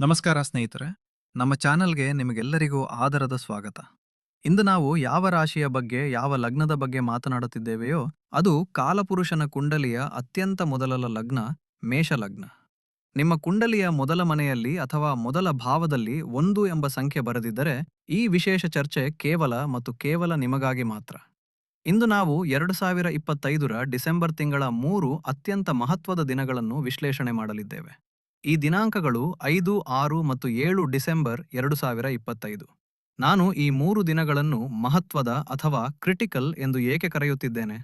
ನಮಸ್ಕಾರ ಸ್ನೇಹಿತರೆ, ನಮ್ಮ ಚಾನಲ್ಗೆ ನಿಮಗೆಲ್ಲರಿಗೂ ಆದರದ ಸ್ವಾಗತ. ಇಂದು ನಾವು ಯಾವ ರಾಶಿಯ ಬಗ್ಗೆ, ಯಾವ ಲಗ್ನದ ಬಗ್ಗೆ ಮಾತನಾಡುತ್ತಿದ್ದೇವೆಯೋ ಅದು ಕಾಲಪುರುಷನ ಕುಂಡಲಿಯ ಅತ್ಯಂತ ಮೊದಲ ಲಗ್ನ, ಮೇಷಲಗ್ನ. ನಿಮ್ಮ ಕುಂಡಲಿಯ ಮೊದಲ ಮನೆಯಲ್ಲಿ ಅಥವಾ ಮೊದಲ ಭಾವದಲ್ಲಿ 1 ಎಂಬ ಸಂಖ್ಯೆ ಬರೆದಿದ್ದರೆ ಈ ವಿಶೇಷ ಚರ್ಚೆ ಕೇವಲ ನಿಮಗಾಗಿ ಮಾತ್ರ. ಇಂದು ನಾವು 2025ರ ಡಿಸೆಂಬರ್ ತಿಂಗಳ 3 ಅತ್ಯಂತ ಮಹತ್ವದ ದಿನಗಳನ್ನು ವಿಶ್ಲೇಷಣೆ ಮಾಡಲಿದ್ದೇವೆ. ಈ ದಿನಾಂಕಗಳು 5, 6 ಮತ್ತು 7 ಡಿಸೆಂಬರ್ 2025. ನಾನು ಈ 3 ದಿನಗಳನ್ನು ಮಹತ್ವದ ಅಥವಾ ಕ್ರಿಟಿಕಲ್ ಎಂದು ಏಕೆ ಕರೆಯುತ್ತಿದ್ದೇನೆ?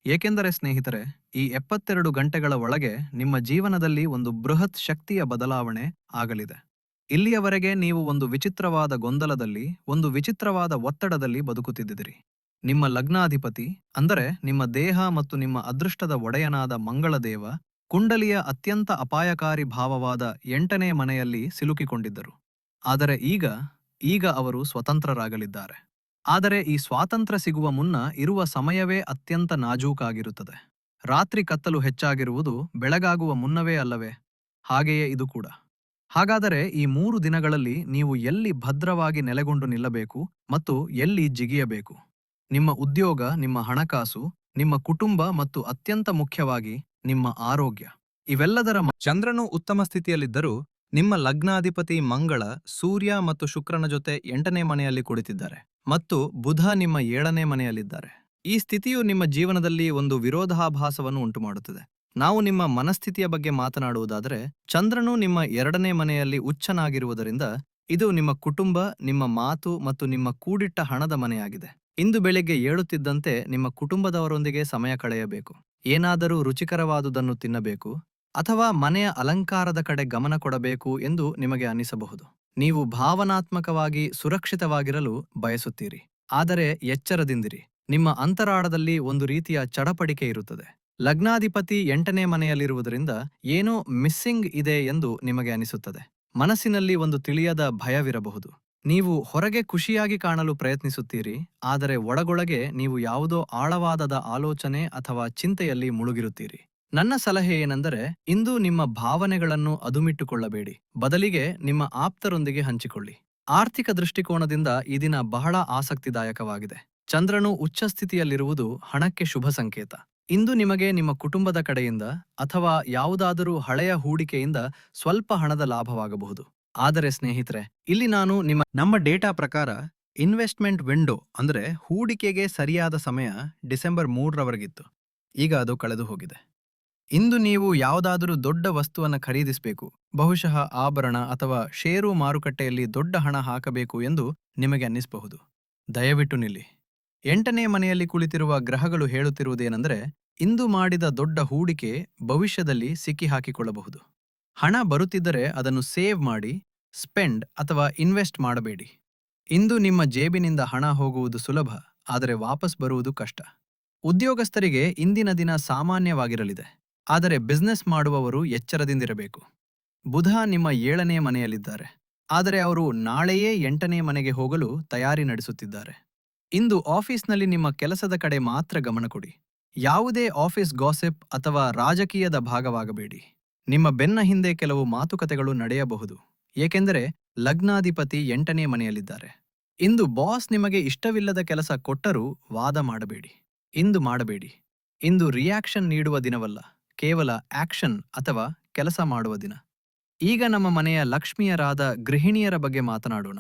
ಏಕೆಂದರೆ ಸ್ನೇಹಿತರೆ, ಈ 72 ಗಂಟೆಗಳ ಒಳಗೆ ನಿಮ್ಮ ಜೀವನದಲ್ಲಿ ಒಂದು ಬೃಹತ್ ಶಕ್ತಿಯ ಬದಲಾವಣೆ ಆಗಲಿದೆ. ಇಲ್ಲಿಯವರೆಗೆ ನೀವು ಒಂದು ವಿಚಿತ್ರವಾದ ಗೊಂದಲದಲ್ಲಿ, ಒಂದು ವಿಚಿತ್ರವಾದ ಒತ್ತಡದಲ್ಲಿ ಬದುಕುತ್ತಿದ್ದಿರಿ. ನಿಮ್ಮ ಲಗ್ನಾಧಿಪತಿ, ಅಂದರೆ ನಿಮ್ಮ ದೇಹ ಮತ್ತು ನಿಮ್ಮ ಅದೃಷ್ಟದ ಒಡೆಯನಾದ ಮಂಗಳದೇವ, ಕುಂಡಲಿಯ ಅತ್ಯಂತ ಅಪಾಯಕಾರಿ ಭಾವವಾದ 8ನೇ ಮನೆಯಲ್ಲಿ ಸಿಲುಕಿಕೊಂಡಿದ್ದರು. ಆದರೆ ಈಗ ಅವರು ಸ್ವತಂತ್ರರಾಗಲಿದ್ದಾರೆ. ಆದರೆ ಈ ಸ್ವಾತಂತ್ರ್ಯ ಸಿಗುವ ಮುನ್ನ ಇರುವ ಸಮಯವೇ ಅತ್ಯಂತ ನಾಜೂಕಾಗಿರುತ್ತದೆ. ರಾತ್ರಿ ಕತ್ತಲು ಹೆಚ್ಚಾಗಿರುವುದು ಬೆಳಗಾಗುವ ಮುನ್ನವೇ ಅಲ್ಲವೇ? ಹಾಗೆಯೇ ಇದು ಕೂಡ. ಹಾಗಾದರೆ ಈ 3 ದಿನಗಳಲ್ಲಿ ನೀವು ಎಲ್ಲಿ ಭದ್ರವಾಗಿ ನೆಲೆಗೊಂಡು ನಿಲ್ಲಬೇಕು ಮತ್ತು ಎಲ್ಲಿ ಜಿಗಿಯಬೇಕು? ನಿಮ್ಮ ಉದ್ಯೋಗ, ನಿಮ್ಮ ಹಣಕಾಸು, ನಿಮ್ಮ ಕುಟುಂಬ ಮತ್ತು ಅತ್ಯಂತ ಮುಖ್ಯವಾಗಿ ನಿಮ್ಮ ಆರೋಗ್ಯ. ಇವೆಲ್ಲದರ ಚಂದ್ರನು ಉತ್ತಮ ಸ್ಥಿತಿಯಲ್ಲಿದ್ದರೂ ನಿಮ್ಮ ಲಗ್ನಾಧಿಪತಿ ಮಂಗಳ, ಸೂರ್ಯ ಮತ್ತು ಶುಕ್ರನ ಜೊತೆ 8ನೇ ಮನೆಯಲ್ಲಿ ಕುಳಿತಿದ್ದಾರೆ ಮತ್ತು ಬುಧ ನಿಮ್ಮ 7ನೇ ಮನೆಯಲ್ಲಿದ್ದಾರೆ. ಈ ಸ್ಥಿತಿಯು ನಿಮ್ಮ ಜೀವನದಲ್ಲಿ ಒಂದು ವಿರೋಧಾಭಾಸವನ್ನು ಉಂಟುಮಾಡುತ್ತದೆ. ನಾವು ನಿಮ್ಮ ಮನಸ್ಥಿತಿಯ ಬಗ್ಗೆ ಮಾತನಾಡುವುದಾದರೆ, ಚಂದ್ರನು ನಿಮ್ಮ 2ನೇ ಮನೆಯಲ್ಲಿ ಉಚ್ಚನಾಗಿರುವುದರಿಂದ ಇದು ನಿಮ್ಮ ಕುಟುಂಬ, ನಿಮ್ಮ ಮಾತು ಮತ್ತು ನಿಮ್ಮ ಕೂಡಿಟ್ಟ ಹಣದ ಮನೆಯಾಗಿದೆ. ಇಂದು ಬೆಳಿಗ್ಗೆ ಏಳುತ್ತಿದ್ದಂತೆ ನಿಮ್ಮ ಕುಟುಂಬದವರೊಂದಿಗೆ ಸಮಯ ಕಳೆಯಬೇಕು, ಏನಾದರೂ ರುಚಿಕರವಾದುದನ್ನು ತಿನ್ನಬೇಕು ಅಥವಾ ಮನೆಯ ಅಲಂಕಾರದ ಕಡೆ ಗಮನ ಕೊಡಬೇಕು ಎಂದು ನಿಮಗೆ ಅನಿಸಬಹುದು. ನೀವು ಭಾವನಾತ್ಮಕವಾಗಿ ಸುರಕ್ಷಿತವಾಗಿರಲು ಬಯಸುತ್ತೀರಿ. ಆದರೆ ಎಚ್ಚರದಿಂದಿರಿ, ನಿಮ್ಮ ಅಂತರಾಳದಲ್ಲಿ ಒಂದು ರೀತಿಯ ಚಡಪಡಿಕೆ ಇರುತ್ತದೆ. ಲಗ್ನಾಧಿಪತಿ 8ನೇ ಮನೆಯಲ್ಲಿರುವುದರಿಂದ ಏನೋ ಮಿಸ್ಸಿಂಗ್ ಇದೆ ಎಂದು ನಿಮಗೆ ಅನಿಸುತ್ತದೆ. ಮನಸ್ಸಿನಲ್ಲಿ ಒಂದು ತಿಳಿಯದ ಭಯವಿರಬಹುದು. ನೀವು ಹೊರಗೆ ಖುಷಿಯಾಗಿ ಕಾಣಲು ಪ್ರಯತ್ನಿಸುತ್ತೀರಿ, ಆದರೆ ಒಳಗೊಳಗೆ ನೀವು ಯಾವುದೋ ಆಳವಾದ ಆಲೋಚನೆ ಅಥವಾ ಚಿಂತೆಯಲ್ಲಿ ಮುಳುಗಿರುತ್ತೀರಿ. ನನ್ನ ಸಲಹೆ ಏನೆಂದರೆ, ಇಂದು ನಿಮ್ಮ ಭಾವನೆಗಳನ್ನು ಅದುಮಿಟ್ಟುಕೊಳ್ಳಬೇಡಿ, ಬದಲಿಗೆ ನಿಮ್ಮ ಆಪ್ತರೊಂದಿಗೆ ಹಂಚಿಕೊಳ್ಳಿ. ಆರ್ಥಿಕ ದೃಷ್ಟಿಕೋನದಿಂದ ಈ ದಿನ ಬಹಳ ಆಸಕ್ತಿದಾಯಕವಾಗಿದೆ. ಚಂದ್ರನು ಉಚ್ಚಸ್ಥಿತಿಯಲ್ಲಿರುವುದು ಹಣಕ್ಕೆ ಶುಭ ಸಂಕೇತ. ಇಂದು ನಿಮಗೆ ನಿಮ್ಮ ಕುಟುಂಬದ ಕಡೆಯಿಂದ ಅಥವಾ ಯಾವುದಾದರೂ ಹಳೆಯ ಹೂಡಿಕೆಯಿಂದ ಸ್ವಲ್ಪ ಹಣದ ಲಾಭವಾಗಬಹುದು. ಆದರೆ ಸ್ನೇಹಿತರೆ, ಇಲ್ಲಿ ನಾನು ನಮ್ಮ ಡೇಟಾ ಪ್ರಕಾರ ಇನ್ವೆಸ್ಟ್ಮೆಂಟ್ ವಿಂಡೋ ಅಂದರೆ ಹೂಡಿಕೆಗೆ ಸರಿಯಾದ ಸಮಯ ಡಿಸೆಂಬರ್ 3ರವರೆಗಿತ್ತು. ಈಗ ಅದು ಕಳೆದು ಹೋಗಿದೆ. ಇಂದು ನೀವು ಯಾವುದಾದರೂ ದೊಡ್ಡ ವಸ್ತುವನ್ನು ಖರೀದಿಸಬೇಕು, ಬಹುಶಃ ಆಭರಣ ಅಥವಾ ಷೇರು ಮಾರುಕಟ್ಟೆಯಲ್ಲಿ ದೊಡ್ಡ ಹಣ ಹಾಕಬೇಕು ಎಂದು ನಿಮಗೆ ಅನ್ನಿಸಬಹುದು. ದಯವಿಟ್ಟು ನಿಲ್ಲಿ. 8ನೇ ಮನೆಯಲ್ಲಿ ಕುಳಿತಿರುವ ಗ್ರಹಗಳು ಹೇಳುತ್ತಿರುವುದೇನೆಂದರೆ, ಇಂದು ಮಾಡಿದ ದೊಡ್ಡ ಹೂಡಿಕೆ ಭವಿಷ್ಯದಲ್ಲಿ ಸಿಕ್ಕಿ ಹಾಕಿಕೊಳ್ಳಬಹುದು. ಹಣ ಬರುತ್ತಿದ್ದರೆ ಅದನ್ನು ಸೇವ್ ಮಾಡಿ, ಸ್ಪೆಂಡ್ ಅಥವಾ ಇನ್ವೆಸ್ಟ್ ಮಾಡಬೇಡಿ. ಇಂದು ನಿಮ್ಮ ಜೇಬಿನಿಂದ ಹಣ ಹೋಗುವುದು ಸುಲಭ, ಆದರೆ ವಾಪಸ್ ಬರುವುದು ಕಷ್ಟ. ಉದ್ಯೋಗಸ್ಥರಿಗೆ ಇಂದಿನ ದಿನ ಸಾಮಾನ್ಯವಾಗಿರಲಿದೆ, ಆದರೆ ಬಿಸ್ನೆಸ್ ಮಾಡುವವರು ಎಚ್ಚರದಿಂದಿರಬೇಕು. ಬುಧ ನಿಮ್ಮ 7ನೇ ಮನೆಯಲ್ಲಿದ್ದಾರೆ, ಆದರೆ ಅವರು ನಾಳೆಯೇ 8ನೇ ಮನೆಗೆ ಹೋಗಲು ತಯಾರಿ ನಡೆಸುತ್ತಿದ್ದಾರೆ. ಇಂದು ಆಫೀಸ್ನಲ್ಲಿ ನಿಮ್ಮ ಕೆಲಸದ ಕಡೆ ಮಾತ್ರ ಗಮನ ಕೊಡಿ. ಯಾವುದೇ ಆಫೀಸ್ ಗಾಸಿಪ್ ಅಥವಾ ರಾಜಕೀಯದ ಭಾಗವಾಗಬೇಡಿ. ನಿಮ್ಮ ಬೆನ್ನ ಹಿಂದೆ ಕೆಲವು ಮಾತುಕತೆಗಳು ನಡೆಯಬಹುದು, ಏಕೆಂದರೆ ಲಗ್ನಾಧಿಪತಿ 8ನೇ ಮನೆಯಲ್ಲಿದ್ದಾರೆ. ಇಂದು ಬಾಸ್ ನಿಮಗೆ ಇಷ್ಟವಿಲ್ಲದ ಕೆಲಸ ಕೊಟ್ಟರೂ ವಾದ ಮಾಡಬೇಡಿ. ಇಂದು ರಿಯಾಕ್ಷನ್ ನೀಡುವ ದಿನವಲ್ಲ, ಕೇವಲ ಆಕ್ಷನ್ ಅಥವಾ ಕೆಲಸ ಮಾಡುವ ದಿನ. ಈಗ ನಮ್ಮ ಮನೆಯ ಲಕ್ಷ್ಮಿಯರಾದ ಗೃಹಿಣಿಯರ ಬಗ್ಗೆ ಮಾತನಾಡೋಣ.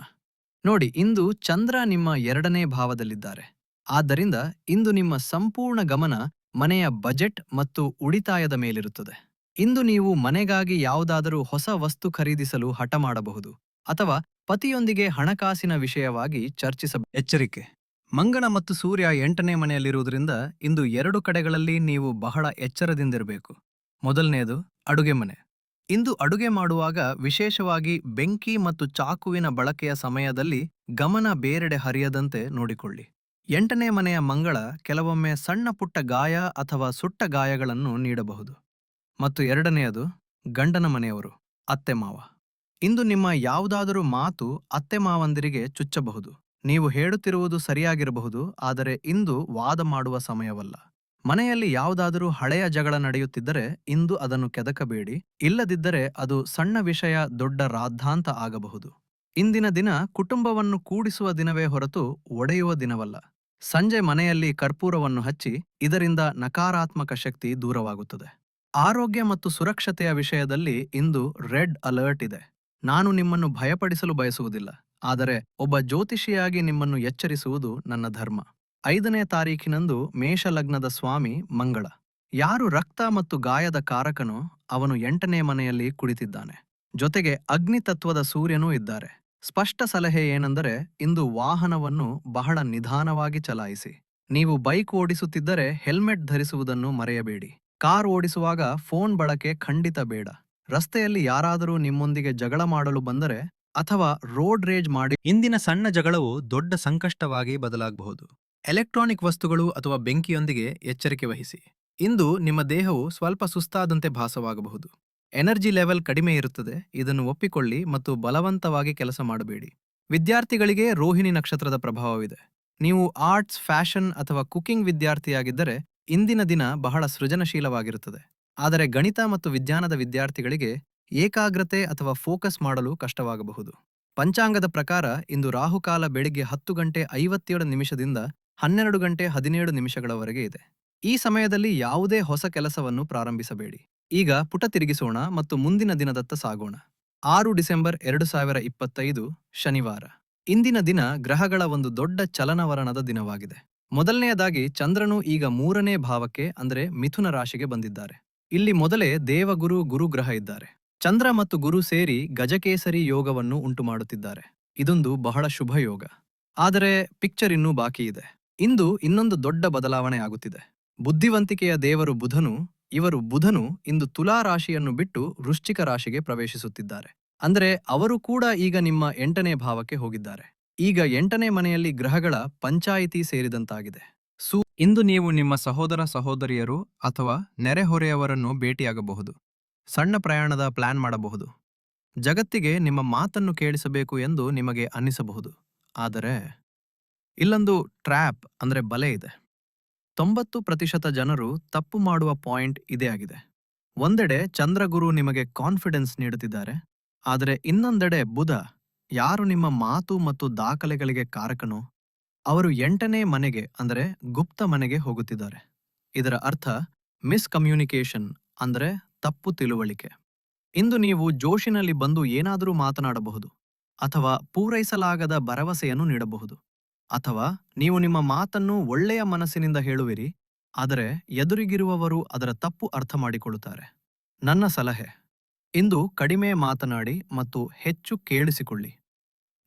ನೋಡಿ, ಇಂದು ಚಂದ್ರ ನಿಮ್ಮ 2ನೇ ಭಾವದಲ್ಲಿದ್ದಾರೆ. ಆದ್ದರಿಂದ ಇಂದು ನಿಮ್ಮ ಸಂಪೂರ್ಣ ಗಮನ ಮನೆಯ ಬಜೆಟ್ ಮತ್ತು ಉಳಿತಾಯದ ಮೇಲಿರುತ್ತದೆ. ಇಂದು ನೀವು ಮನೆಗಾಗಿ ಯಾವುದಾದರೂ ಹೊಸ ವಸ್ತು ಖರೀದಿಸಲು ಹಠ ಮಾಡಬಹುದು ಅಥವಾ ಪತಿಯೊಂದಿಗೆ ಹಣಕಾಸಿನ ವಿಷಯವಾಗಿ ಎಚ್ಚರಿಕೆ. ಮಂಗಳ ಮತ್ತು ಸೂರ್ಯ 8ನೇ ಮನೆಯಲ್ಲಿರುವುದರಿಂದ ಇಂದು 2 ಕಡೆಗಳಲ್ಲಿ ನೀವು ಬಹಳ ಎಚ್ಚರದಿಂದಿರಬೇಕು. ಮೊದಲನೆಯದು ಅಡುಗೆ ಮನೆ. ಇಂದು ಅಡುಗೆ ಮಾಡುವಾಗ, ವಿಶೇಷವಾಗಿ ಬೆಂಕಿ ಮತ್ತು ಚಾಕುವಿನ ಬಳಕೆಯ ಸಮಯದಲ್ಲಿ ಗಮನ ಬೇರೆಡೆ ಹರಿಯದಂತೆ ನೋಡಿಕೊಳ್ಳಿ. 8ನೇ ಮನೆಯ ಮಂಗಳ ಕೆಲವೊಮ್ಮೆ ಸಣ್ಣ ಪುಟ್ಟ ಗಾಯ ಅಥವಾ ಸುಟ್ಟ ಗಾಯಗಳನ್ನು ನೀಡಬಹುದು. ಮತ್ತು 2ನೇಯದು ಗಂಡನ ಮನೆಯವರು, ಅತ್ತೆ ಮಾವ. ಇಂದು ನಿಮ್ಮ ಯಾವುದಾದರೂ ಮಾತು ಅತ್ತೆ ಮಾವಂದಿರಿಗೆ ಚುಚ್ಚಬಹುದು. ನೀವು ಹೇಳುತ್ತಿರುವುದು ಸರಿಯಾಗಿರಬಹುದು, ಆದರೆ ಇಂದು ವಾದ ಮಾಡುವ ಸಮಯವಲ್ಲ. ಮನೆಯಲ್ಲಿ ಯಾವುದಾದರೂ ಹಳೆಯ ಜಗಳ ನಡೆಯುತ್ತಿದ್ದರೆ ಇಂದು ಅದನ್ನು ಕೆದಕಬೇಡಿ, ಇಲ್ಲದಿದ್ದರೆ ಅದು ಸಣ್ಣ ವಿಷಯ ದೊಡ್ಡ ರಾದ್ಧಾಂತ ಆಗಬಹುದು. ಇಂದಿನ ದಿನ ಕುಟುಂಬವನ್ನು ಕೂಡಿಸುವ ದಿನವೇ ಹೊರತು ಒಡೆಯುವ ದಿನವಲ್ಲ. ಸಂಜೆ ಮನೆಯಲ್ಲಿ ಕರ್ಪೂರವನ್ನು ಹಚ್ಚಿ, ಇದರಿಂದ ನಕಾರಾತ್ಮಕ ಶಕ್ತಿ ದೂರವಾಗುತ್ತದೆ. ಆರೋಗ್ಯ ಮತ್ತು ಸುರಕ್ಷತೆಯ ವಿಷಯದಲ್ಲಿ ಇಂದು ರೆಡ್ ಅಲರ್ಟ್ ಇದೆ. ನಾನು ನಿಮ್ಮನ್ನು ಭಯಪಡಿಸಲು ಬಯಸುವುದಿಲ್ಲ, ಆದರೆ ಒಬ್ಬ ಜ್ಯೋತಿಷಿಯಾಗಿ ನಿಮ್ಮನ್ನು ಎಚ್ಚರಿಸುವುದು ನನ್ನ ಧರ್ಮ. 5ನೇ ತಾರೀಖಿನಂದು ಮೇಷಲಗ್ನದ ಸ್ವಾಮಿ ಮಂಗಳ. ಯಾರು ರಕ್ತ ಮತ್ತು ಗಾಯದ ಕಾರಕನೋ ಅವನು 8ನೇ ಮನೆಯಲ್ಲಿ ಕುಳಿತಿದ್ದಾನೆ. ಜೊತೆಗೆ ಅಗ್ನಿತತ್ವದ ಸೂರ್ಯನೂ ಇದ್ದಾರೆ. ಸ್ಪಷ್ಟ ಸಲಹೆ ಏನೆಂದರೆ, ಇಂದು ವಾಹನವನ್ನು ಬಹಳ ನಿಧಾನವಾಗಿ ಚಲಾಯಿಸಿ. ನೀವು ಬೈಕ್ ಓಡಿಸುತ್ತಿದ್ದರೆ ಹೆಲ್ಮೆಟ್ ಧರಿಸುವುದನ್ನು ಮರೆಯಬೇಡಿ. ಕಾರ್ ಓಡಿಸುವಾಗ ಫೋನ್ ಬಳಕೆ ಖಂಡಿತ ಬೇಡ. ರಸ್ತೆಯಲ್ಲಿ ಯಾರಾದರೂ ನಿಮ್ಮೊಂದಿಗೆ ಜಗಳ ಮಾಡಲು ಬಂದರೆ ಅಥವಾ ರೋಡ್ ರೇಜ್ ಮಾಡಿ, ಇಂದಿನ ಸಣ್ಣ ಜಗಳವು ದೊಡ್ಡ ಸಂಕಷ್ಟವಾಗಿ ಬದಲಾಗಬಹುದು. ಎಲೆಕ್ಟ್ರಾನಿಕ್ ವಸ್ತುಗಳು ಅಥವಾ ಬೆಂಕಿಯೊಂದಿಗೆ ಎಚ್ಚರಿಕೆ ವಹಿಸಿ. ಇಂದು ನಿಮ್ಮ ದೇಹವು ಸ್ವಲ್ಪ ಸುಸ್ತಾದಂತೆ ಭಾಸವಾಗಬಹುದು. ಎನರ್ಜಿ ಲೆವೆಲ್ ಕಡಿಮೆ ಇರುತ್ತದೆ, ಇದನ್ನು ಒಪ್ಪಿಕೊಳ್ಳಿ ಮತ್ತು ಬಲವಂತವಾಗಿ ಕೆಲಸ ಮಾಡಬೇಡಿ. ವಿದ್ಯಾರ್ಥಿಗಳಿಗೆ ರೋಹಿಣಿ ನಕ್ಷತ್ರದ ಪ್ರಭಾವವಿದೆ. ನೀವು ಆರ್ಟ್ಸ್, ಫ್ಯಾಷನ್ ಅಥವಾ ಕುಕಿಂಗ್ ವಿದ್ಯಾರ್ಥಿಯಾಗಿದ್ದರೆ ಇಂದಿನ ದಿನ ಬಹಳ ಸೃಜನಶೀಲವಾಗಿರುತ್ತದೆ. ಆದರೆ ಗಣಿತ ಮತ್ತು ವಿಜ್ಞಾನದ ವಿದ್ಯಾರ್ಥಿಗಳಿಗೆ ಏಕಾಗ್ರತೆ ಅಥವಾ ಫೋಕಸ್ ಮಾಡಲು ಕಷ್ಟವಾಗಬಹುದು. ಪಂಚಾಂಗದ ಪ್ರಕಾರ ಇಂದು ರಾಹುಕಾಲ ಬೆಳಿಗ್ಗೆ 10:57 12:17 ಇದೆ. ಈ ಸಮಯದಲ್ಲಿ ಯಾವುದೇ ಹೊಸ ಕೆಲಸವನ್ನು ಪ್ರಾರಂಭಿಸಬೇಡಿ. ಈಗ ಪುಟ ತಿರುಗಿಸೋಣ ಮತ್ತು ಮುಂದಿನ ದಿನದತ್ತ ಸಾಗೋಣ. 6 ಡಿಸೆಂಬರ್ 2025 ಶನಿವಾರ. ಇಂದಿನ ದಿನ ಗ್ರಹಗಳ ಒಂದು ದೊಡ್ಡ ಚಲನವಲನದ ದಿನವಾಗಿದೆ. ಮೊದಲನೆಯದಾಗಿ ಚಂದ್ರನು ಈಗ 3ನೇ ಭಾವಕ್ಕೆ ಅಂದರೆ ಮಿಥುನ ರಾಶಿಗೆ ಬಂದಿದ್ದಾರೆ. ಇಲ್ಲಿ ಮೊದಲೇ ದೇವಗುರು ಗುರುಗ್ರಹ ಇದ್ದಾರೆ. ಚಂದ್ರ ಮತ್ತು ಗುರು ಸೇರಿ ಗಜಕೇಸರಿ ಯೋಗವನ್ನು ಉಂಟು ಮಾಡುತ್ತಿದ್ದಾರೆ. ಇದೊಂದು ಬಹಳ ಶುಭ ಯೋಗ. ಆದರೆ ಪಿಕ್ಚರ್ ಇನ್ನೂ ಬಾಕಿ ಇದೆ. ಇಂದು ಇನ್ನೊಂದು ದೊಡ್ಡ ಬದಲಾವಣೆ ಆಗುತ್ತಿದೆ. ಬುದ್ಧಿವಂತಿಕೆಯ ದೇವರು ಬುಧನು ಇಂದು ತುಲಾ ರಾಶಿಯನ್ನು ಬಿಟ್ಟು ವೃಶ್ಚಿಕ ರಾಶಿಗೆ ಪ್ರವೇಶಿಸುತ್ತಿದ್ದಾರೆ. ಅಂದರೆ ಅವರು ಕೂಡ ಈಗ ನಿಮ್ಮ 8ನೇ ಭಾವಕ್ಕೆ ಹೋಗಿದ್ದಾರೆ. ಈಗ 8ನೇ ಮನೆಯಲ್ಲಿ ಗ್ರಹಗಳ ಪಂಚಾಯಿತಿ ಸೇರಿದಂತಾಗಿದೆ. ಇಂದು ನೀವು ನಿಮ್ಮ ಸಹೋದರ ಸಹೋದರಿಯರು ಅಥವಾ ನೆರೆಹೊರೆಯವರನ್ನು ಭೇಟಿಯಾಗಬಹುದು. ಸಣ್ಣ ಪ್ರಯಾಣದ ಪ್ಲಾನ್ ಮಾಡಬಹುದು. ಜಗತ್ತಿಗೆ ನಿಮ್ಮ ಮಾತನ್ನು ಕೇಳಿಸಬೇಕು ಎಂದು ನಿಮಗೆ ಅನ್ನಿಸಬಹುದು. ಆದರೆ ಇಲ್ಲೊಂದು ಟ್ರ್ಯಾಪ್ ಅಂದರೆ ಬಲೆ ಇದೆ. 90% ಜನರು ತಪ್ಪು ಮಾಡುವ ಪಾಯಿಂಟ್ ಇದೇ ಆಗಿದೆ. ಒಂದೆಡೆ ಚಂದ್ರಗುರು ನಿಮಗೆ ಕಾನ್ಫಿಡೆನ್ಸ್ ನೀಡುತ್ತಿದ್ದಾರೆ, ಆದರೆ ಇನ್ನೊಂದೆಡೆ ಬುಧ, ಯಾರು ನಿಮ್ಮ ಮಾತು ಮತ್ತು ದಾಖಲೆಗಳಿಗೆ ಕಾರಕನೋ, ಅವರು 8ನೇ ಮನೆಗೆ ಅಂದರೆ ಗುಪ್ತ ಮನೆಗೆ ಹೋಗುತ್ತಿದ್ದಾರೆ. ಇದರ ಅರ್ಥ ಮಿಸ್ಕಮ್ಯುನಿಕೇಶನ್ ಅಂದರೆ ತಪ್ಪು ತಿಳುವಳಿಕೆ. ಇಂದು ನೀವು ಜೋಶಿನಲ್ಲಿ ಬಂದು ಏನಾದರೂ ಮಾತನಾಡಬಹುದು, ಅಥವಾ ಪೂರೈಸಲಾಗದ ಭರವಸೆಯನ್ನು ನೀಡಬಹುದು, ಅಥವಾ ನೀವು ನಿಮ್ಮ ಮಾತನ್ನು ಒಳ್ಳೆಯ ಮನಸ್ಸಿನಿಂದ ಹೇಳುವಿರಿ, ಆದರೆ ಎದುರಿಗಿರುವವರು ಅದರ ತಪ್ಪು ಅರ್ಥ ಮಾಡಿಕೊಳ್ಳುತ್ತಾರೆ. ನನ್ನ ಸಲಹೆ, ಇಂದು ಕಡಿಮೆ ಮಾತನಾಡಿ ಮತ್ತು ಹೆಚ್ಚು ಕೇಳಿಸಿಕೊಳ್ಳಿ.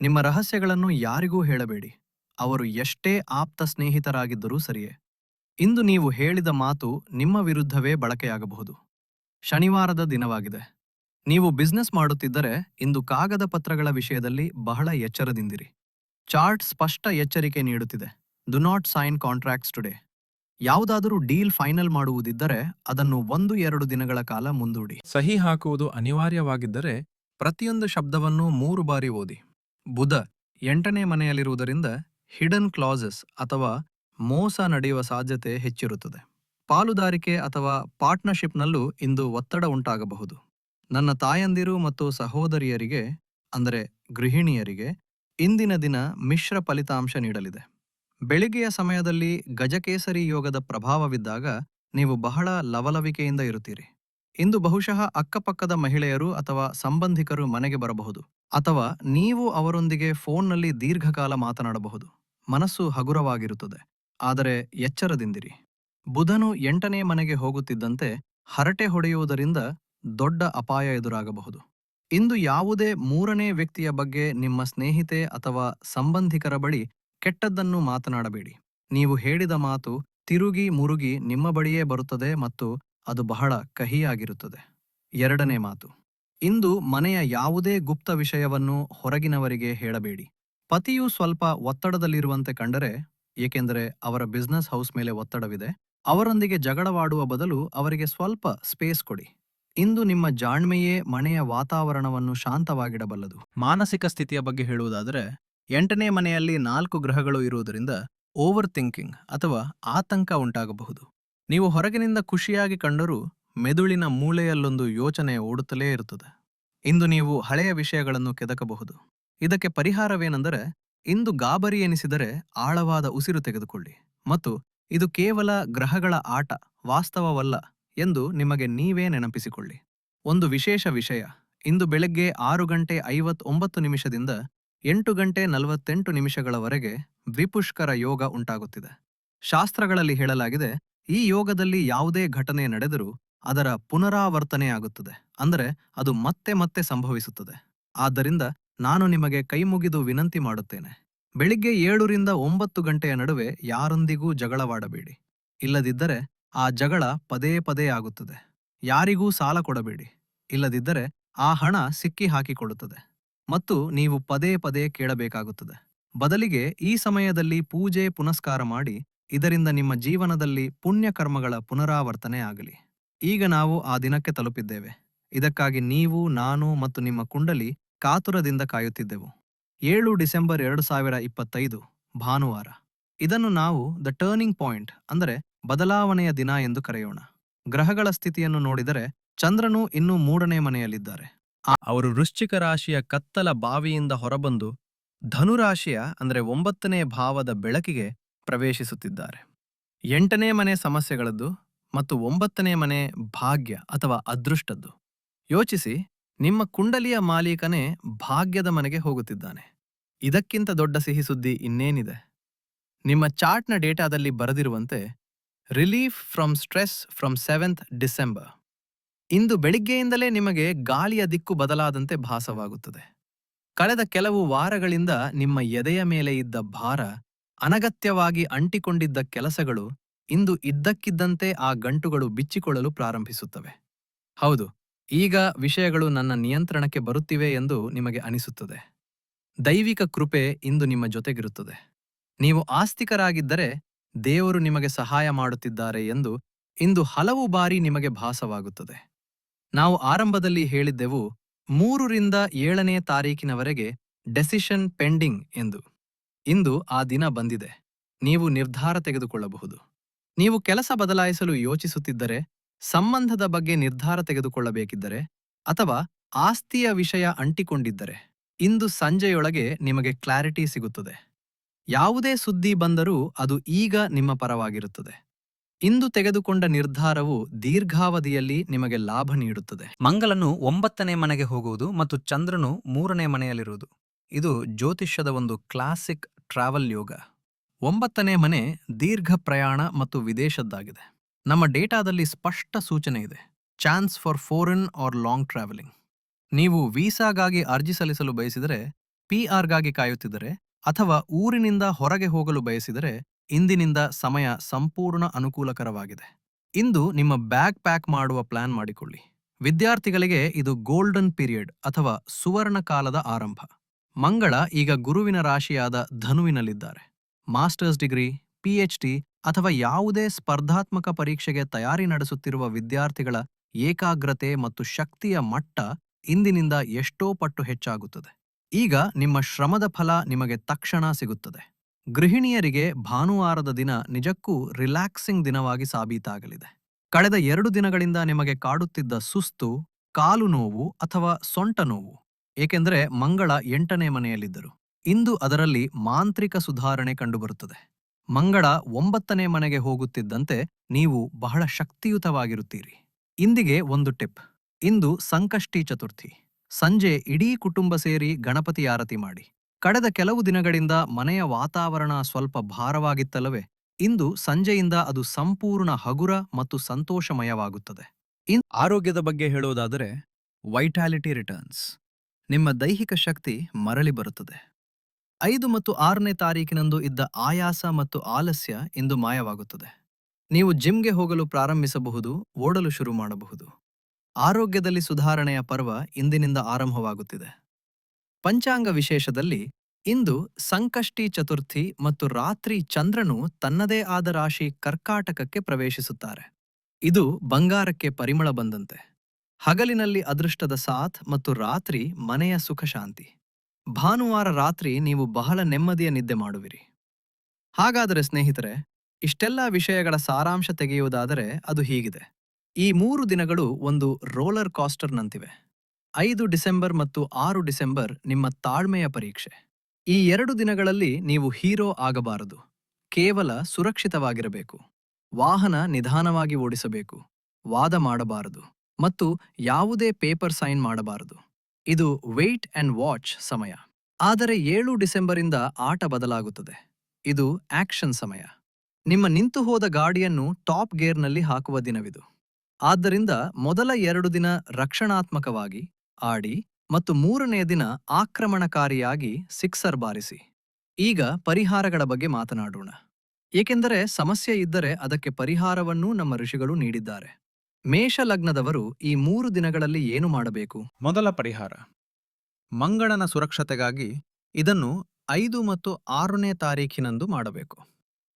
ನಿಮ್ಮ ರಹಸ್ಯಗಳನ್ನು ಯಾರಿಗೂ ಹೇಳಬೇಡಿ, ಅವರು ಎಷ್ಟೇ ಆಪ್ತ ಸ್ನೇಹಿತರಾಗಿದ್ದರೂ ಸರಿಯೇ. ಇಂದು ನೀವು ಹೇಳಿದ ಮಾತು ನಿಮ್ಮ ವಿರುದ್ಧವೇ ಬಳಕೆಯಾಗಬಹುದು. ಶನಿವಾರದ ದಿನವಾಗಿದೆ. ನೀವು ಬಿಸ್ನೆಸ್ ಮಾಡುತ್ತಿದ್ದರೆ ಇಂದು ಕಾಗದ ಪತ್ರಗಳ ವಿಷಯದಲ್ಲಿ ಬಹಳ ಎಚ್ಚರದಿಂದಿರಿ. ಚಾರ್ಟ್ ಸ್ಪಷ್ಟ ಎಚ್ಚರಿಕೆ ನೀಡುತ್ತಿದೆ. Do not sign contracts today. ಯಾವುದಾದರೂ ಡೀಲ್ ಫೈನಲ್ ಮಾಡುವುದಿದ್ದರೆ ಅದನ್ನು 1-2 ದಿನಗಳ ಕಾಲ ಮುಂದೂಡಿ. ಸಹಿ ಹಾಕುವುದು ಅನಿವಾರ್ಯವಾಗಿದ್ದರೆ ಪ್ರತಿಯೊಂದು ಶಬ್ದವನ್ನು 3 ಬಾರಿ ಓದಿ. ಬುಧ 8ನೇ ಮನೆಯಲ್ಲಿರುವುದರಿಂದ ಹಿಡನ್ ಕ್ಲಾಸಸ್ ಅಥವಾ ಮೋಸ ನಡೆಯುವ ಸಾಧ್ಯತೆ ಹೆಚ್ಚಿರುತ್ತದೆ. ಪಾಲುದಾರಿಕೆ ಅಥವಾ ಪಾರ್ಟ್ನರ್ಶಿಪ್ನಲ್ಲೂ ಇಂದು ಒತ್ತಡ ಉಂಟಾಗಬಹುದು. ನನ್ನ ತಾಯಂದಿರು ಮತ್ತು ಸಹೋದರಿಯರಿಗೆ ಅಂದರೆ ಗೃಹಿಣಿಯರಿಗೆ ಇಂದಿನ ದಿನ ಮಿಶ್ರ ಫಲಿತಾಂಶ ನೀಡಲಿದೆ. ಬೆಳಿಗ್ಗೆಯ ಸಮಯದಲ್ಲಿ ಗಜಕೇಸರಿ ಯೋಗದ ಪ್ರಭಾವವಿದ್ದಾಗ ನೀವು ಬಹಳ ಲವಲವಿಕೆಯಿಂದ ಇರುತ್ತೀರಿ. ಇಂದು ಬಹುಶಃ ಅಕ್ಕಪಕ್ಕದ ಮಹಿಳೆಯರು ಅಥವಾ ಸಂಬಂಧಿಕರು ಮನೆಗೆ ಬರಬಹುದು, ಅಥವಾ ನೀವು ಅವರೊಂದಿಗೆ ಫೋನ್ನಲ್ಲಿ ದೀರ್ಘಕಾಲ ಮಾತನಾಡಬಹುದು. ಮನಸ್ಸು ಹಗುರವಾಗಿರುತ್ತದೆ, ಆದರೆ ಎಚ್ಚರದಿಂದಿರಿ. ಬುಧನು 8ನೇ ಮನೆಗೆ ಹೋಗುತ್ತಿದ್ದಂತೆ ಹರಟೆ ಹೊಡೆಯುವುದರಿಂದ ದೊಡ್ಡ ಅಪಾಯ ಎದುರಾಗಬಹುದು. ಇಂದು ಯಾವುದೇ 3ನೇ ವ್ಯಕ್ತಿಯ ಬಗ್ಗೆ ನಿಮ್ಮ ಸ್ನೇಹಿತೆ ಅಥವಾ ಸಂಬಂಧಿಕರ ಬಳಿ ಕೆಟ್ಟದ್ದನ್ನು ಮಾತನಾಡಬೇಡಿ. ನೀವು ಹೇಳಿದ ಮಾತು ತಿರುಗಿ ಮುರುಗಿ ನಿಮ್ಮ ಬಳಿಯೇ ಬರುತ್ತದೆ ಮತ್ತು ಅದು ಬಹಳ ಕಹಿಯಾಗಿರುತ್ತದೆ. 2ನೇ ಮಾತು, ಇಂದು ಮನೆಯ ಯಾವುದೇ ಗುಪ್ತ ವಿಷಯವನ್ನು ಹೊರಗಿನವರಿಗೆ ಹೇಳಬೇಡಿ. ಪತಿಯು ಸ್ವಲ್ಪ ಒತ್ತಡದಲ್ಲಿರುವಂತೆ ಕಂಡರೆ, ಏಕೆಂದರೆ ಅವರ ಬಿಸ್ನೆಸ್ ಹೌಸ್ ಮೇಲೆ ಒತ್ತಡವಿದೆ, ಅವರೊಂದಿಗೆ ಜಗಳವಾಡುವ ಬದಲು ಅವರಿಗೆ ಸ್ವಲ್ಪ ಸ್ಪೇಸ್ ಕೊಡಿ. ಇಂದು ನಿಮ್ಮ ಜಾಣ್ಮೆಯೇ ಮನೆಯ ವಾತಾವರಣವನ್ನು ಶಾಂತವಾಗಿಡಬಲ್ಲದು. ಮಾನಸಿಕ ಸ್ಥಿತಿಯ ಬಗ್ಗೆ ಹೇಳುವುದಾದರೆ, 8ನೇ ಮನೆಯಲ್ಲಿ 4 ಗ್ರಹಗಳು ಇರುವುದರಿಂದ ಓವರ್ ಥಿಂಕಿಂಗ್ ಅಥವಾ ಆತಂಕ ಉಂಟಾಗಬಹುದು. ನೀವು ಹೊರಗಿನಿಂದ ಖುಷಿಯಾಗಿ ಕಂಡರೂ ಮೆದುಳಿನ ಮೂಲೆಯಲ್ಲೊಂದು ಯೋಚನೆ ಓಡುತ್ತಲೇ ಇರುತ್ತದೆ. ಇಂದು ನೀವು ಹಳೆಯ ವಿಷಯಗಳನ್ನು ಕೆದಕಬಹುದು. ಇದಕ್ಕೆ ಪರಿಹಾರವೇನೆಂದರೆ, ಇಂದು ಗಾಬರಿ ಎನಿಸಿದರೆ ಆಳವಾದ ಉಸಿರು ತೆಗೆದುಕೊಳ್ಳಿ ಮತ್ತು ಇದು ಕೇವಲ ಗ್ರಹಗಳ ಆಟ, ವಾಸ್ತವವಲ್ಲ ಎಂದು ನಿಮಗೆ ನೀವೇ ನೆನಪಿಸಿಕೊಳ್ಳಿ. ಒಂದು ವಿಶೇಷ ವಿಷಯ, ಇಂದು ಬೆಳಗ್ಗೆ 6:59 8:48 ದ್ವಿಪುಷ್ಕರ ಯೋಗ ಉಂಟಾಗುತ್ತಿದೆ. ಶಾಸ್ತ್ರಗಳಲ್ಲಿ ಹೇಳಲಾಗಿದೆ, ಈ ಯೋಗದಲ್ಲಿ ಯಾವುದೇ ಘಟನೆ ನಡೆದರೂ ಅದರ ಪುನರಾವರ್ತನೆಯಾಗುತ್ತದೆ, ಅಂದರೆ ಅದು ಮತ್ತೆ ಮತ್ತೆ ಸಂಭವಿಸುತ್ತದೆ. ಆದ್ದರಿಂದ ನಾನು ನಿಮಗೆ ಕೈಮುಗಿದು ವಿನಂತಿ ಮಾಡುತ್ತೇನೆ, ಬೆಳಿಗ್ಗೆ 7 ರಿಂದ 9 ಗಂಟೆಯ ನಡುವೆ ಯಾರೊಂದಿಗೂ ಜಗಳವಾಡಬೇಡಿ. ಇಲ್ಲದಿದ್ದರೆ ಆ ಜಗಳ ಪದೇ ಪದೇ ಆಗುತ್ತದೆ. ಯಾರಿಗೂ ಸಾಲ ಕೊಡಬೇಡಿ. ಇಲ್ಲದಿದ್ದರೆ ಆ ಹಣ ಸಿಕ್ಕಿ ಹಾಕಿಕೊಳ್ಳುತ್ತದೆ ಮತ್ತು ನೀವು ಪದೇ ಪದೇ ಕೇಳಬೇಕಾಗುತ್ತದೆ. ಬದಲಿಗೆ ಈ ಸಮಯದಲ್ಲಿ ಪೂಜೆ ಪುನಸ್ಕಾರ ಮಾಡಿ, ಇದರಿಂದ ನಿಮ್ಮ ಜೀವನದಲ್ಲಿ ಪುಣ್ಯಕರ್ಮಗಳ ಪುನರಾವರ್ತನೆ ಆಗಲಿ. ಈಗ ನಾವು ಆ ದಿನಕ್ಕೆ ತಲುಪಿದ್ದೇವೆ. ಇದಕ್ಕಾಗಿ ನೀವು, ನಾನು ಮತ್ತು ನಿಮ್ಮ ಕುಂಡಲಿ ಕಾತುರದಿಂದ ಕಾಯುತ್ತಿದ್ದೆವು. 7 ಡಿಸೆಂಬರ್ 2025 ಭಾನುವಾರ. ಇದನ್ನು ನಾವು ದ ಟರ್ನಿಂಗ್ ಪಾಯಿಂಟ್, ಅಂದರೆ ಬದಲಾವಣೆಯ ದಿನ ಎಂದು ಕರೆಯೋಣ. ಗ್ರಹಗಳ ಸ್ಥಿತಿಯನ್ನು ನೋಡಿದರೆ ಚಂದ್ರನು ಇನ್ನೂ 3ನೇ ಮನೆಯಲ್ಲಿದ್ದಾರೆ. ಅವರು ವೃಶ್ಚಿಕ ರಾಶಿಯ ಕತ್ತಲ ಬಾವಿಯಿಂದ ಹೊರಬಂದು ಧನುರಾಶಿಯ ಅಂದರೆ 9ನೇ ಭಾವದ ಬೆಳಕಿಗೆ ಪ್ರವೇಶಿಸುತ್ತಿದ್ದಾರೆ. 8ನೇ ಮನೆ ಸಮಸ್ಯೆಗಳದ್ದು ಮತ್ತು 9ನೇ ಮನೆ ಭಾಗ್ಯ ಅಥವಾ ಅದೃಷ್ಟದ್ದು. ಯೋಚಿಸಿ, ನಿಮ್ಮ ಕುಂಡಲಿಯ ಮಾಲೀಕನೇ ಭಾಗ್ಯದ ಮನೆಗೆ ಹೋಗುತ್ತಿದ್ದಾನೆ. ಇದಕ್ಕಿಂತ ದೊಡ್ಡ ಸಿಹಿ ಸುದ್ದಿ ಇನ್ನೇನಿದೆ? ನಿಮ್ಮ ಚಾರ್ಟ್ನ ಡೇಟಾದಲ್ಲಿ ಬರೆದಿರುವಂತೆ, relief from stress from 7th December. ಇಂದು ಬೆಳಿಗ್ಗೆಯಿಂದಲೇ ನಿಮಗೆ ಗಾಳಿಯ ದಿಕ್ಕು ಬದಲಾದಂತೆ ಭಾಸವಾಗುತ್ತದೆ. ಕಳೆದ ಕೆಲವು ವಾರಗಳಿಂದ ನಿಮ್ಮ ಎದೆಯ ಮೇಲೆ ಇದ್ದ ಭಾರ, ಅನಗತ್ಯವಾಗಿ ಅಂಟಿಕೊಂಡಿದ್ದ ಕೆಲಸಗಳು ಇಂದು ಇದ್ದಕ್ಕಿದ್ದಂತೆ ಆ ಗಂಟುಗಳು ಬಿಚ್ಚಿಕೊಳ್ಳಲು ಪ್ರಾರಂಭಿಸುತ್ತವೆ. ಹೌದು, ಈಗ ವಿಷಯಗಳು ನನ್ನ ನಿಯಂತ್ರಣಕ್ಕೆ ಬರುತ್ತಿವೆ ಎಂದು ನಿಮಗೆ ಅನಿಸುತ್ತದೆ. ದೈವಿಕ ಕೃಪೆ ಇಂದು ನಿಮ್ಮ ಜೊತೆಗಿರುತ್ತದೆ. ನೀವು ಆಸ್ತಿಕರಾಗಿದ್ದರೆ ದೇವರು ನಿಮಗೆ ಸಹಾಯ ಮಾಡುತ್ತಿದ್ದಾರೆ ಎಂದು ಇಂದು ಹಲವು ಬಾರಿ ನಿಮಗೆ ಭಾಸವಾಗುತ್ತದೆ. ನಾವು ಆರಂಭದಲ್ಲಿ ಹೇಳಿದ್ದೆವು, 3 ರಿಂದ 7ನೇ ತಾರೀಕಿನವರೆಗೆ ಡೆಸಿಷನ್ ಪೆಂಡಿಂಗ್ ಎಂದು. ಇಂದು ಆ ದಿನ ಬಂದಿದೆ. ನೀವು ನಿರ್ಧಾರ ತೆಗೆದುಕೊಳ್ಳಬಹುದು. ನೀವು ಕೆಲಸ ಬದಲಾಯಿಸಲು ಯೋಚಿಸುತ್ತಿದ್ದರೆ, ಸಂಬಂಧದ ಬಗ್ಗೆ ನಿರ್ಧಾರ ತೆಗೆದುಕೊಳ್ಳಬೇಕಿದ್ದರೆ ಅಥವಾ ಆಸ್ತಿಯ ವಿಷಯ ಅಂಟಿಕೊಂಡಿದ್ದರೆ, ಇಂದು ಸಂಜೆಯೊಳಗೆ ನಿಮಗೆ ಕ್ಲಾರಿಟಿ ಸಿಗುತ್ತದೆ. ಯಾವುದೇ ಸುದ್ದಿ ಬಂದರೂ ಅದು ಈಗ ನಿಮ್ಮ ಪರವಾಗಿರುತ್ತದೆ. ಇಂದು ತೆಗೆದುಕೊಂಡ ನಿರ್ಧಾರವು ದೀರ್ಘಾವಧಿಯಲ್ಲಿ ನಿಮಗೆ ಲಾಭ ನೀಡುತ್ತದೆ. ಮಂಗಲನು 9ನೇ ಮನೆಗೆ ಹೋಗುವುದು ಮತ್ತು ಚಂದ್ರನು 3ನೇ ಮನೆಯಲ್ಲಿರುವುದು. ಇದು ಜ್ಯೋತಿಷ್ಯದ ಒಂದು ಕ್ಲಾಸಿಕ್ ಟ್ರಾವೆಲ್ ಯೋಗ. 9ನೇ ಮನೆ ದೀರ್ಘ ಪ್ರಯಾಣ ಮತ್ತು ವಿದೇಶದ್ದಾಗಿದೆ. ನಮ್ಮ ಡೇಟಾದಲ್ಲಿ ಸ್ಪಷ್ಟ ಸೂಚನೆ ಇದೆ, chance for foreign or long travelling. ನೀವು ವೀಸಾಗಾಗಿ ಅರ್ಜಿ ಸಲ್ಲಿಸಲು ಬಯಸಿದರೆ, PR ಗಾಗಿ ಕಾಯುತ್ತಿದ್ದರೆ ಅಥವಾ ಊರಿನಿಂದ ಹೊರಗೆ ಹೋಗಲು ಬಯಸಿದರೆ ಇಂದಿನಿಂದ ಸಮಯ ಸಂಪೂರ್ಣ ಅನುಕೂಲಕರವಾಗಿದೆ. ಇಂದು ನಿಮ್ಮ ಬ್ಯಾಗ್ ಪ್ಯಾಕ್ ಮಾಡುವ ಪ್ಲಾನ್ ಮಾಡಿಕೊಳ್ಳಿ. ವಿದ್ಯಾರ್ಥಿಗಳಿಗೆ ಇದು ಗೋಲ್ಡನ್ ಪೀರಿಯಡ್ ಅಥವಾ ಸುವರ್ಣ ಕಾಲದ ಆರಂಭ. ಮಂಗಳ ಈಗ ಗುರುವಿನ ರಾಶಿಯಾದ ಧನುವಿನಲ್ಲಿದ್ದಾರೆ. ಮಾಸ್ಟರ್ಸ್ ಡಿಗ್ರಿ, PhD ಅಥವಾ ಯಾವುದೇ ಸ್ಪರ್ಧಾತ್ಮಕ ಪರೀಕ್ಷೆಗೆ ತಯಾರಿ ನಡೆಸುತ್ತಿರುವ ವಿದ್ಯಾರ್ಥಿಗಳ ಏಕಾಗ್ರತೆ ಮತ್ತು ಶಕ್ತಿಯ ಮಟ್ಟ ಇಂದಿನಿಂದ ಎಷ್ಟೋ ಪಟ್ಟು ಹೆಚ್ಚಾಗುತ್ತದೆ. ಈಗ ನಿಮ್ಮ ಶ್ರಮದ ಫಲ ನಿಮಗೆ ತಕ್ಷಣ ಸಿಗುತ್ತದೆ. ಗೃಹಿಣಿಯರಿಗೆ ಭಾನುವಾರದ ದಿನ ನಿಜಕ್ಕೂ ರಿಲ್ಯಾಕ್ಸಿಂಗ್ ದಿನವಾಗಿ ಸಾಬೀತಾಗಲಿದೆ. ಕಳೆದ 2 ದಿನಗಳಿಂದ ನಿಮಗೆ ಕಾಡುತ್ತಿದ್ದ ಸುಸ್ತು, ಕಾಲು ನೋವು ಅಥವಾ ಸೊಂಟ ನೋವು, ಏಕೆಂದರೆ ಮಂಗಳ 8ನೇ ಮನೆಯಲ್ಲಿದ್ದರು, ಇಂದು ಅದರಲ್ಲಿ ಮಾಂತ್ರಿಕ ಸುಧಾರಣೆ ಕಂಡುಬರುತ್ತದೆ. ಮಂಗಳ 9ನೇ ಮನೆಗೆ ಹೋಗುತ್ತಿದ್ದಂತೆ ನೀವು ಬಹಳ ಶಕ್ತಿಯುತವಾಗಿರುತ್ತೀರಿ. ಇಂದಿಗೆ ಒಂದು ಟಿಪ್. ಇಂದು ಸಂಕಷ್ಟಿ ಚತುರ್ಥಿ. ಸಂಜೆ ಇಡೀ ಕುಟುಂಬ ಸೇರಿ ಗಣಪತಿ ಆರತಿ ಮಾಡಿ. ಕಳೆದ ಕೆಲವು ದಿನಗಳಿಂದ ಮನೆಯ ವಾತಾವರಣ ಸ್ವಲ್ಪ ಭಾರವಾಗಿತ್ತಲ್ಲವೇ? ಇಂದು ಸಂಜೆಯಿಂದ ಅದು ಸಂಪೂರ್ಣ ಹಗುರ ಮತ್ತು ಸಂತೋಷಮಯವಾಗುತ್ತದೆ. ಆರೋಗ್ಯದ ಬಗ್ಗೆ ಹೇಳುವುದಾದರೆ, ವೈಟಾಲಿಟಿ ರಿಟರ್ನ್ಸ್. ನಿಮ್ಮ ದೈಹಿಕ ಶಕ್ತಿ ಮರಳಿ ಬರುತ್ತದೆ. 5 ಮತ್ತು 6ನೇ ತಾರೀಕಿನಂದು ಇದ್ದ ಆಯಾಸ ಮತ್ತು ಆಲಸ್ಯ ಇಂದು ಮಾಯವಾಗುತ್ತದೆ. ನೀವು ಜಿಮ್ಗೆ ಹೋಗಲು ಪ್ರಾರಂಭಿಸಬಹುದು, ಓಡಲು ಶುರು ಮಾಡಬಹುದು. ಆರೋಗ್ಯದಲ್ಲಿ ಸುಧಾರಣೆಯ ಪರ್ವ ಇಂದಿನಿಂದ ಆರಂಭವಾಗುತ್ತಿದೆ. ಪಂಚಾಂಗ ವಿಶೇಷದಲ್ಲಿ ಇಂದು ಸಂಕಷ್ಟಿ ಚತುರ್ಥಿ ಮತ್ತು ರಾತ್ರಿ ಚಂದ್ರನು ತನ್ನದೇ ಆದ ರಾಶಿ ಕರ್ಕಾಟಕಕ್ಕೆ ಪ್ರವೇಶಿಸುತ್ತಾರೆ. ಇದು ಬಂಗಾರಕ್ಕೆ ಪರಿಮಳ ಬಂದಂತೆ. ಹಗಲಿನಲ್ಲಿ ಅದೃಷ್ಟದ ಸಾಥ್ ಮತ್ತು ರಾತ್ರಿ ಮನೆಯ ಸುಖ ಶಾಂತಿ. ಭಾನುವಾರ ರಾತ್ರಿ ನೀವು ಬಹಳ ನೆಮ್ಮದಿಯ ನಿದ್ದೆ ಮಾಡುವಿರಿ. ಹಾಗಾದರೆ ಸ್ನೇಹಿತರೆ, ಇಷ್ಟೆಲ್ಲ ವಿಷಯಗಳ ಸಾರಾಂಶ ತೆಗೆಯುವುದಾದರೆ ಅದು ಹೀಗಿದೆ. ಈ 3 ದಿನಗಳು ಒಂದು ರೋಲರ್ ಕಾಸ್ಟರ್‌ನಂತಿವೆ. 5 ಡಿಸೆಂಬರ್ ಮತ್ತು 6 ಡಿಸೆಂಬರ್ ನಿಮ್ಮ ತಾಳ್ಮೆಯ ಪರೀಕ್ಷೆ. ಈ 2 ದಿನಗಳಲ್ಲಿ ನೀವು ಹೀರೋ ಆಗಬಾರದು. ಕೇವಲ ಸುರಕ್ಷಿತವಾಗಿರಬೇಕು. ವಾಹನ ನಿಧಾನವಾಗಿ ಓಡಿಸಬೇಕು. ವಾದ ಮಾಡಬಾರದು. ಮತ್ತು ಯಾವುದೇ ಪೇಪರ್ ಸೈನ್ ಮಾಡಬಾರದು. ಇದು ವೇಟ್ ಅಂಡ್ ವಾಚ್ ಸಮಯ. ಆದರೆ 7 ಡಿಸೆಂಬರಿಂದ ಆಟ ಬದಲಾಗುತ್ತದೆ. ಇದು ಆಕ್ಷನ್ ಸಮಯ. ನಿಮ್ಮ ನಿಂತುಹೋದ ಗಾಡಿಯನ್ನು ಟಾಪ್ ಗೇರ್‌ನಲ್ಲಿ ಹಾಕುವ ದಿನವಿದು. ಆದ್ದರಿಂದ ಮೊದಲ 2 ದಿನ ರಕ್ಷಣಾತ್ಮಕವಾಗಿ ಆಡಿ ಮತ್ತು 3ನೇ ದಿನ ಆಕ್ರಮಣಕಾರಿಯಾಗಿ ಸಿಕ್ಸರ್ ಬಾರಿಸಿ. ಈಗ ಪರಿಹಾರಗಳ ಬಗ್ಗೆ ಮಾತನಾಡೋಣ. ಏಕೆಂದರೆ ಸಮಸ್ಯೆ ಇದ್ದರೆ ಅದಕ್ಕೆ ಪರಿಹಾರವನ್ನೂ ನಮ್ಮ ಋಷಿಗಳು ನೀಡಿದ್ದಾರೆ. ಮೇಷ ಲಗ್ನದವರು ಈ 3 ದಿನಗಳಲ್ಲಿ ಏನು ಮಾಡಬೇಕು? ಮೊದಲ ಪರಿಹಾರ, ಮಂಗಳನ ಸುರಕ್ಷತೆಗಾಗಿ ಇದನ್ನು 5 ಮತ್ತು 6ನೇ ತಾರೀಖಿನಂದು ಮಾಡಬೇಕು.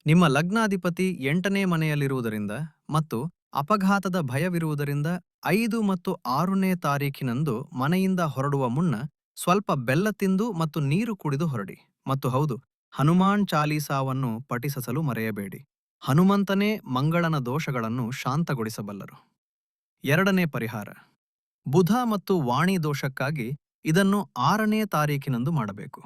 ನಿಮ್ಮ ಲಗ್ನಾಧಿಪತಿ 8ನೇ ಮನೆಯಲ್ಲಿರುವುದರಿಂದ ಮತ್ತು ಅಪಘಾತದ ಭಯವಿರುವುದರಿಂದ 5 ಮತ್ತು 6ನೇ ತಾರೀಖಿನಂದು ಮನೆಯಿಂದ ಹೊರಡುವ ಮುನ್ನ ಸ್ವಲ್ಪ ಬೆಲ್ಲ ತಿಂದು ಮತ್ತು ನೀರು ಕುಡಿದು ಹೊರಡಿ. ಮತ್ತು ಹೌದು, ಹನುಮಾನ್ ಚಾಲೀಸಾವನ್ನು ಪಠಿಸಲು ಮರೆಯಬೇಡಿ. ಹನುಮಂತನೇ ಮಂಗಳನ ದೋಷಗಳನ್ನು ಶಾಂತಗೊಳಿಸಬಲ್ಲರು. 2ನೇ ಪರಿಹಾರ, ಬುಧ ಮತ್ತು ವಾಣಿ ದೋಷಕ್ಕಾಗಿ ಇದನ್ನು 6ನೇ ತಾರೀಖಿನಂದು ಮಾಡಬೇಕು.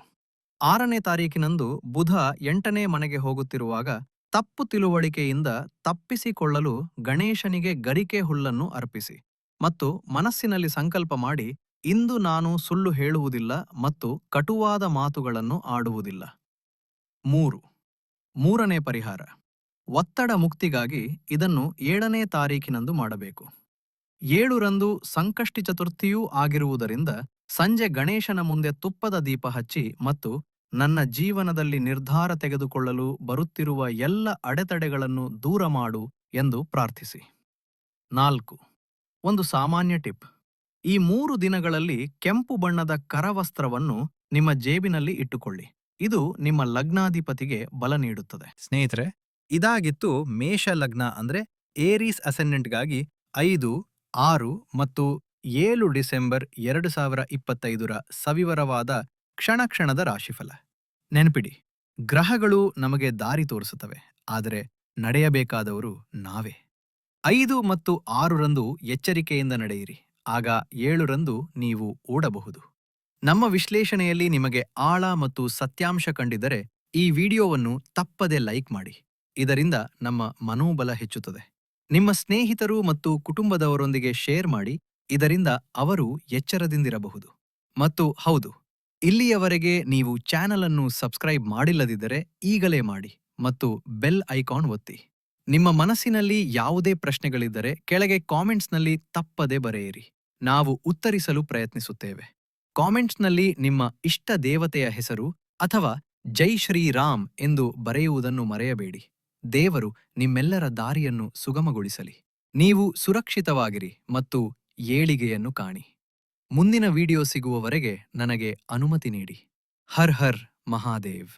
6ನೇ ತಾರೀಖಿನಂದು ಬುಧ 8ನೇ ಮನೆಗೆ ಹೋಗುತ್ತಿರುವಾಗ ತಪ್ಪು ತಿಳುವಳಿಕೆಯಿಂದ ತಪ್ಪಿಸಿಕೊಳ್ಳಲು ಗಣೇಶನಿಗೆ ಗರಿಕೆ ಹುಲ್ಲನ್ನು ಅರ್ಪಿಸಿ ಮತ್ತು ಮನಸ್ಸಿನಲ್ಲಿ ಸಂಕಲ್ಪ ಮಾಡಿ, ಇಂದು ನಾನು ಸುಳ್ಳು ಹೇಳುವುದಿಲ್ಲ ಮತ್ತು ಕಟುವಾದ ಮಾತುಗಳನ್ನು ಆಡುವುದಿಲ್ಲ. 3ನೇ ಪರಿಹಾರ, ಒತ್ತಡ ಮುಕ್ತಿಗಾಗಿ ಇದನ್ನು 7ನೇ ತಾರೀಖಿನಂದು ಮಾಡಬೇಕು. 7ರಂದು ಸಂಕಷ್ಟಿ ಚತುರ್ಥಿಯೂ ಆಗಿರುವುದರಿಂದ ಸಂಜೆ ಗಣೇಶನ ಮುಂದೆ ತುಪ್ಪದ ದೀಪ ಹಚ್ಚಿ ಮತ್ತು ನನ್ನ ಜೀವನದಲ್ಲಿ ನಿರ್ಧಾರ ತೆಗೆದುಕೊಳ್ಳಲು ಬರುತ್ತಿರುವ ಎಲ್ಲ ಅಡೆತಡೆಗಳನ್ನು ದೂರ ಮಾಡು ಎಂದು ಪ್ರಾರ್ಥಿಸಿ. 4. ಒಂದು ಸಾಮಾನ್ಯ ಟಿಪ್. ಈ 3 ದಿನಗಳಲ್ಲಿ ಕೆಂಪು ಬಣ್ಣದ ಕರವಸ್ತ್ರವನ್ನು ನಿಮ್ಮ ಜೇಬಿನಲ್ಲಿ ಇಟ್ಟುಕೊಳ್ಳಿ. ಇದು ನಿಮ್ಮ ಲಗ್ನಾಧಿಪತಿಗೆ ಬಲ ನೀಡುತ್ತದೆ. ಸ್ನೇಹಿತರೆ, ಇದಾಗಿತ್ತು ಮೇಷ ಲಗ್ನ ಅಂದ್ರೆ ಏರೀಸ್ ಅಸೆಂಡೆಂಟ್ಗಾಗಿ 5, 6 ಮತ್ತು 7 ಡಿಸೆಂಬರ್ 2025ರ ಸವಿವರವಾದ ಕ್ಷಣದ ರಾಶಿಫಲ. ನೆನಪಿಡಿ, ಗ್ರಹಗಳು ನಮಗೆ ದಾರಿ ತೋರಿಸುತ್ತವೆ, ಆದರೆ ನಡೆಯಬೇಕಾದವರು ನಾವೇ. 5 ಮತ್ತು 6ರಂದು ಎಚ್ಚರಿಕೆಯಿಂದ ನಡೆಯಿರಿ, ಆಗ 7ರಂದು ನೀವು ಓಡಬಹುದು. ನಮ್ಮ ವಿಶ್ಲೇಷಣೆಯಲ್ಲಿ ನಿಮಗೆ ಆಳ ಮತ್ತು ಸತ್ಯಾಂಶ ಕಂಡಿದ್ದರೆ ಈ ವಿಡಿಯೋವನ್ನು ತಪ್ಪದೆ ಲೈಕ್ ಮಾಡಿ. ಇದರಿಂದ ನಮ್ಮ ಮನೋಬಲ ಹೆಚ್ಚುತ್ತದೆ. ನಿಮ್ಮ ಸ್ನೇಹಿತರು ಮತ್ತು ಕುಟುಂಬದವರೊಂದಿಗೆ ಶೇರ್ ಮಾಡಿ, ಇದರಿಂದ ಅವರು ಎಚ್ಚರದಿಂದಿರಬಹುದು. ಮತ್ತು ಹೌದು, ಇಲ್ಲಿಯವರೆಗೆ ನೀವು ಚಾನಲ್ ಅನ್ನು ಸಬ್ಸ್ಕ್ರೈಬ್ ಮಾಡಿಲ್ಲದಿದ್ದರೆ ಈಗಲೇ ಮಾಡಿ ಮತ್ತು ಬೆಲ್ ಐಕಾನ್ ಒತ್ತಿ. ನಿಮ್ಮ ಮನಸ್ಸಿನಲ್ಲಿ ಯಾವುದೇ ಪ್ರಶ್ನೆಗಳಿದ್ದರೆ ಕೆಳಗೆ ಕಾಮೆಂಟ್ಸ್ನಲ್ಲಿ ತಪ್ಪದೆ ಬರೆಯಿರಿ. ನಾವು ಉತ್ತರಿಸಲು ಪ್ರಯತ್ನಿಸುತ್ತೇವೆ. ಕಾಮೆಂಟ್ಸ್ನಲ್ಲಿ ನಿಮ್ಮ ಇಷ್ಟ ದೇವತೆಯ ಹೆಸರು ಅಥವಾ ಜೈ ಶ್ರೀರಾಮ್ ಎಂದು ಬರೆಯುವುದನ್ನು ಮರೆಯಬೇಡಿ. ದೇವರು ನಿಮ್ಮೆಲ್ಲರ ದಾರಿಯನ್ನು ಸುಗಮಗೊಳಿಸಲಿ. ನೀವು ಸುರಕ್ಷಿತವಾಗಿರಿ ಮತ್ತು ಏಳಿಗೆಯನ್ನು ಕಾಣಿ. ಮುಂದಿನ ವಿಡಿಯೋ ಸಿಗುವವರೆಗೆ ನನಗೆ ಅನುಮತಿ ನೀಡಿ. ಹರ್ ಹರ್ ಮಹಾದೇವ್.